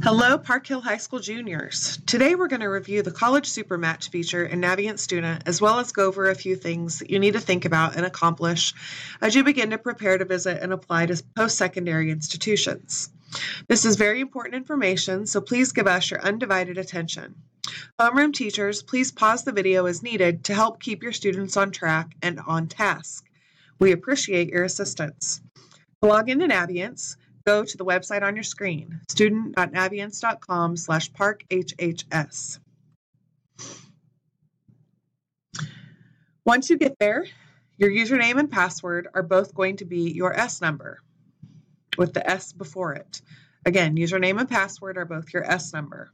Hello, Park Hill High School juniors. Today we're going to review the College Supermatch feature in Navient Student, as well as go over a few things that you need to think about and accomplish as you begin to prepare to visit and apply to post-secondary institutions. This is very important information, so please give us your undivided attention. Homeroom teachers, please pause the video as needed to help keep your students on track and on task. We appreciate your assistance. To log into Navience, go to the website on your screen, student.navience.com/parkhhs. Once you get there, your username and password are both going to be your S number with the S before it. Again, username and password are both your S number.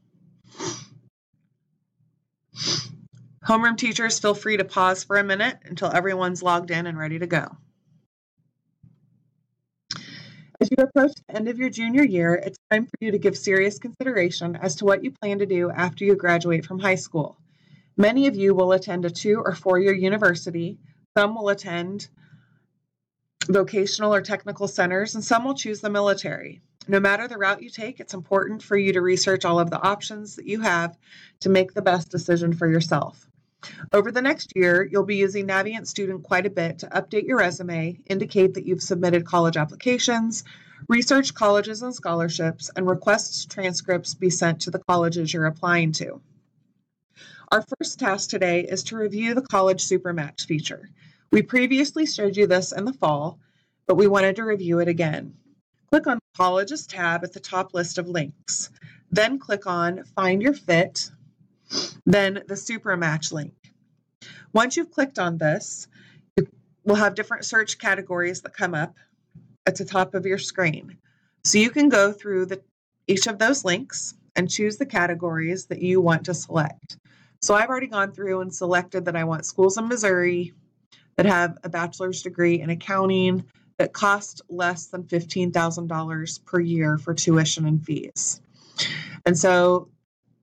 Homeroom teachers, feel free to pause for a minute until everyone's logged in and ready to go. As you approach the end of your junior year, it's time for you to give serious consideration as to what you plan to do after you graduate from high school. Many of you will attend a 2- or 4-year university, some will attend vocational or technical centers, and some will choose the military. No matter the route you take, it's important for you to research all of the options that you have to make the best decision for yourself. Over the next year, you'll be using Navient Student quite a bit to update your resume, indicate that you've submitted college applications, research colleges and scholarships, and request transcripts be sent to the colleges you're applying to. Our first task today is to review the College Supermatch feature. We previously showed you this in the fall, but we wanted to review it again. Click on the Colleges tab at the top list of links. Then click on Find Your Fit, then the Supermatch link. Once you've clicked on this, you will have different search categories that come up at the top of your screen. So you can go through each of those links and choose the categories that you want to select. So I've already gone through and selected that I want schools in Missouri that have a bachelor's degree in accounting that cost less than $15,000 per year for tuition and fees. And so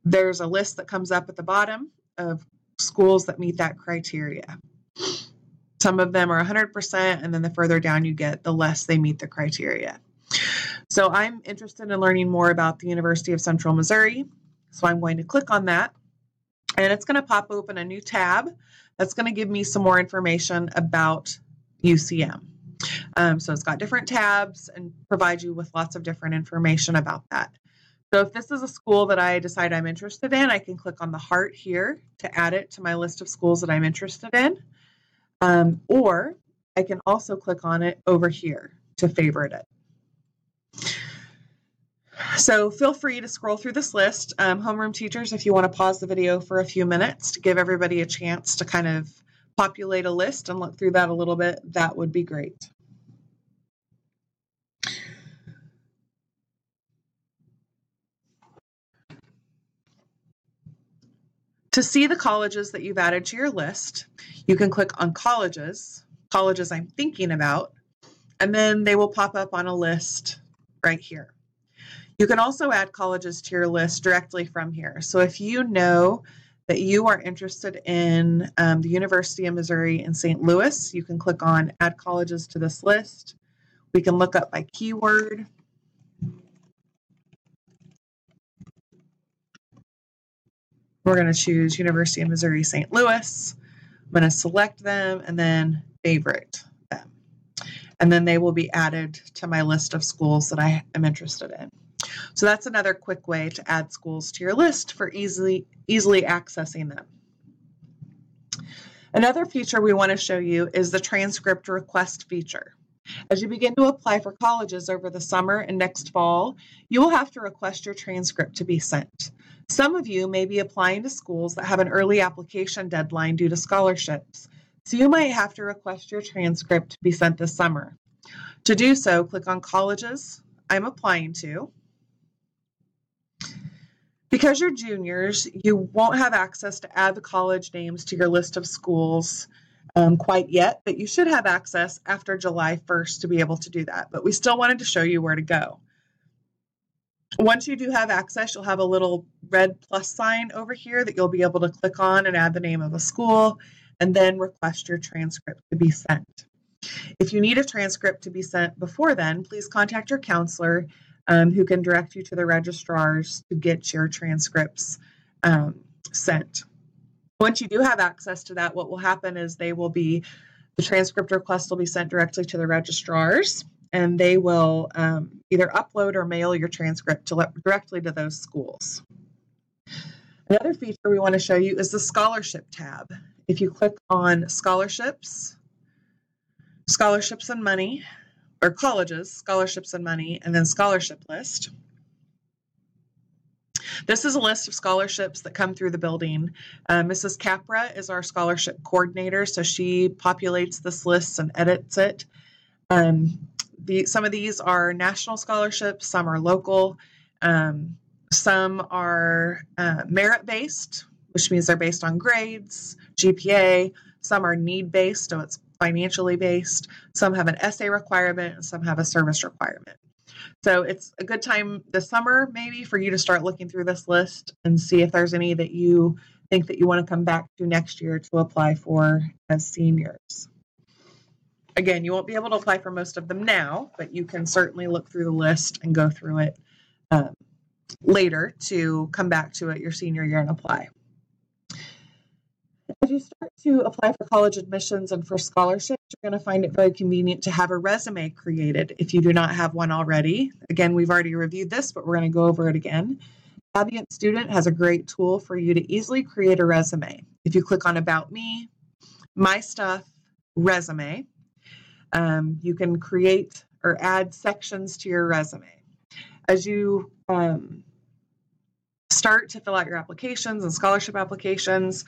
there's a list that comes up at the bottom of schools that meet that criteria. Some of them are 100%, and then the further down you get, the less they meet the criteria. So I'm interested in learning more about the University of Central Missouri, so I'm going to click on that, and it's going to pop open a new tab that's going to give me some more information about UCM. So it's got different tabs and provide you with lots of different information about that. So if this is a school that I decide I'm interested in, I can click on the heart here to add it to my list of schools that I'm interested in. Or I can also click on it over here to favorite it. So feel free to scroll through this list. Homeroom teachers, if you want to pause the video for a few minutes to give everybody a chance to kind of populate a list and look through that a little bit, that would be great. To see the colleges that you've added to your list, you can click on colleges I'm thinking about, and then they will pop up on a list right here. You can also add colleges to your list directly from here. So if you know that you are interested in the University of Missouri in St. Louis, you can click on Add Colleges to this list. We can look up by keyword. We're going to choose University of Missouri St. Louis. I'm going to select them and then favorite them. And then they will be added to my list of schools that I am interested in. So that's another quick way to add schools to your list for easily accessing them. Another feature we want to show you is the transcript request feature. As you begin to apply for colleges over the summer and next fall, you will have to request your transcript to be sent. Some of you may be applying to schools that have an early application deadline due to scholarships, so you might have to request your transcript to be sent this summer. To do so, click on Colleges I'm applying to. Because you're juniors, you won't have access to add the college names to your list of schools quite yet, but you should have access after July 1st to be able to do that. But we still wanted to show you where to go. Once you do have access, you'll have a little red plus sign over here that you'll be able to click on and add the name of a school and then request your transcript to be sent. If you need a transcript to be sent before then, please contact your counselor who can direct you to the registrars to get your transcripts sent. Once you do have access to that, what will happen is the transcript request will be sent directly to the registrars, and they will either upload or mail your transcript directly to those schools. Another feature we want to show you is the scholarship tab. If you click on scholarships and money, or colleges, scholarships and money, and then scholarship list. This is a list of scholarships that come through the building. Mrs. Capra is our scholarship coordinator, so she populates this list and edits it. Some of these are national scholarships, some are local, some are merit-based, which means they're based on grades, GPA. Some are need-based, so it's financially based. Some have an essay requirement, and some have a service requirement. So it's a good time this summer, maybe, for you to start looking through this list and see if there's any that you think that you want to come back to next year to apply for as seniors. Again, you won't be able to apply for most of them now, but you can certainly look through the list and go through it later to come back to it your senior year and apply. As you start to apply for college admissions and for scholarships, you're going to find it very convenient to have a resume created if you do not have one already. Again, we've already reviewed this, but we're going to go over it again. Navient Student has a great tool for you to easily create a resume. If you click on About Me, My Stuff, Resume, you can create or add sections to your resume. As you start to fill out your applications and scholarship applications,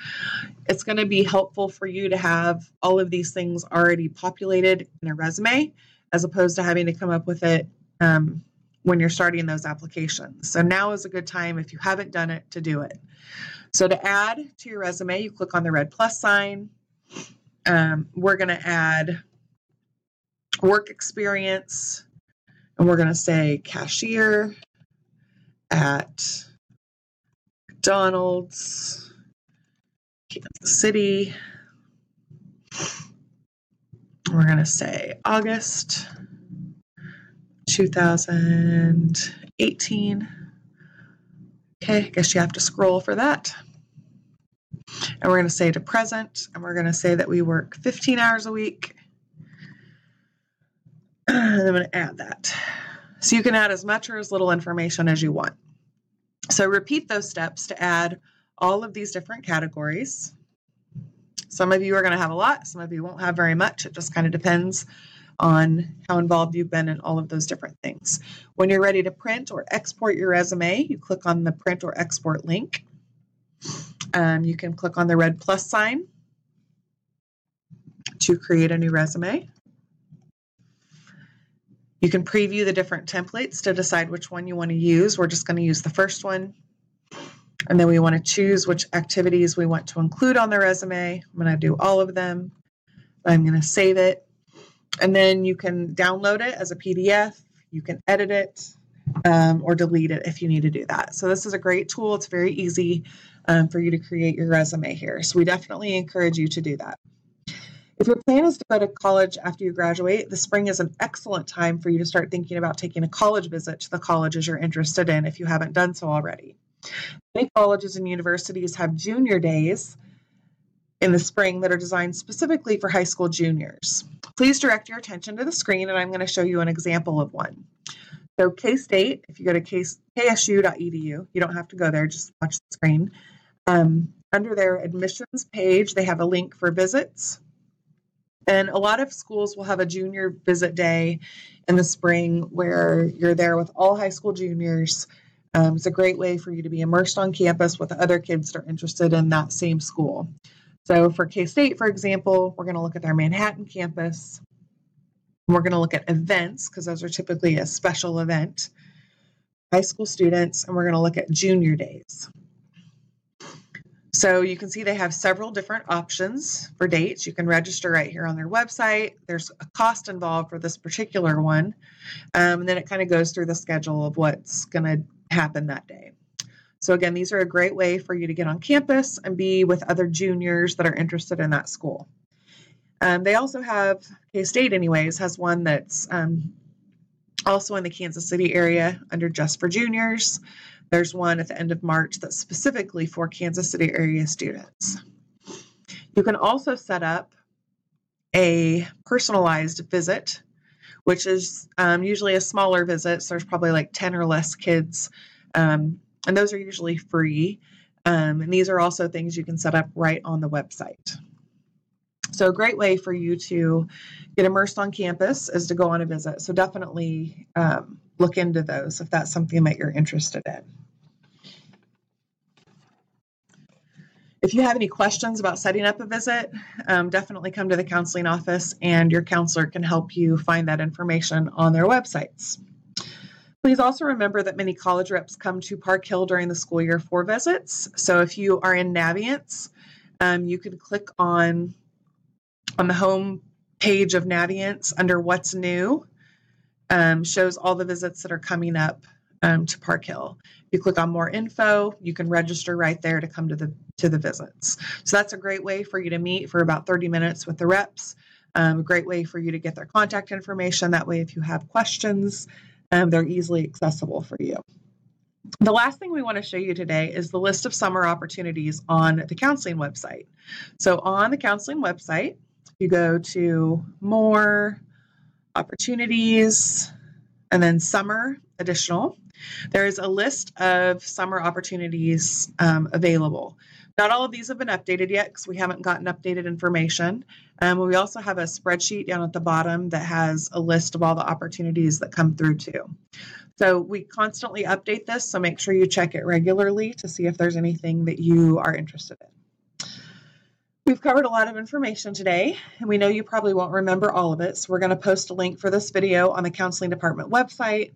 it's going to be helpful for you to have all of these things already populated in a resume, as opposed to having to come up with it when you're starting those applications. So now is a good time, if you haven't done it, to do it. So to add to your resume, you click on the red plus sign. We're going to add work experience, and we're going to say cashier at McDonald's, Kansas City. We're going to say August 2018. Okay, I guess you have to scroll for that. And we're going to say to present, and we're going to say that we work 15 hours a week. And I'm going to add that. So you can add as much or as little information as you want. So repeat those steps to add all of these different categories. Some of you are going to have a lot, some of you won't have very much. It just kind of depends on how involved you've been in all of those different things. When you're ready to print or export your resume, you click on the print or export link. You can click on the red plus sign to create a new resume. You can preview the different templates to decide which one you want to use. We're just going to use the first one. And then we want to choose which activities we want to include on the resume. I'm going to do all of them. I'm going to save it. And then you can download it as a PDF. You can edit it or delete it if you need to do that. So this is a great tool. It's very easy for you to create your resume here. So we definitely encourage you to do that. If your plan is to go to college after you graduate, the spring is an excellent time for you to start thinking about taking a college visit to the colleges you're interested in if you haven't done so already. Many colleges and universities have junior days in the spring that are designed specifically for high school juniors. Please direct your attention to the screen, and I'm going to show you an example of one. So K-State, if you go to ksu.edu, you don't have to go there, just watch the screen. Under their admissions page, they have a link for visits. And a lot of schools will have a junior visit day in the spring where you're there with all high school juniors. It's a great way for you to be immersed on campus with other kids that are interested in that same school. So for K-State, for example, we're going to look at their Manhattan campus. We're going to look at events, because those are typically a special event, high school students, and we're going to look at junior days. So you can see they have several different options for dates. You can register right here on their website. There's a cost involved for this particular one. And then it kind of goes through the schedule of what's going to happen that day. So again, these are a great way for you to get on campus and be with other juniors that are interested in that school. They also have, K-State anyways, has one that's Also in the Kansas City area under Just for Juniors, there's one at the end of March that's specifically for Kansas City area students. You can also set up a personalized visit, which is usually a smaller visit. So there's probably like 10 or less kids, and those are usually free. And these are also things you can set up right on the website. So a great way for you to get immersed on campus is to go on a visit. So definitely look into those if that's something that you're interested in. If you have any questions about setting up a visit, definitely come to the counseling office and your counselor can help you find that information on their websites. Please also remember that many college reps come to Park Hill during the school year for visits. So if you are in Naviance, you can click on the home page of Naviance under What's New, shows all the visits that are coming up to Park Hill. If you click on More Info, you can register right there to come to the visits. So that's a great way for you to meet for about 30 minutes with the reps. A great way for you to get their contact information. That way, if you have questions, they're easily accessible for you. The last thing we want to show you today is the list of summer opportunities on the counseling website. So on the counseling website, you go to More, Opportunities, and then Summer Additional. There is a list of summer opportunities available. Not all of these have been updated yet because we haven't gotten updated information. We also have a spreadsheet down at the bottom that has a list of all the opportunities that come through too. So we constantly update this, so make sure you check it regularly to see if there's anything that you are interested in. We've covered a lot of information today, and we know you probably won't remember all of it, so we're going to post a link for this video on the counseling department website,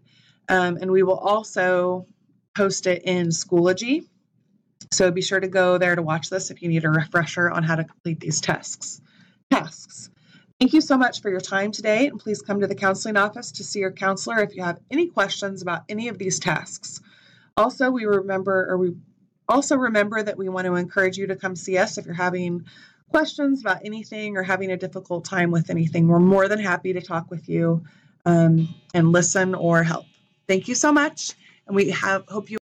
and we will also post it in Schoology. So be sure to go there to watch this if you need a refresher on how to complete these tasks. Thank you so much for your time today, and please come to the counseling office to see your counselor if you have any questions about any of these tasks. Also, remember that we want to encourage you to come see us if you're having questions about anything or having a difficult time with anything. We're more than happy to talk with you and listen or help. Thank you so much, and hope you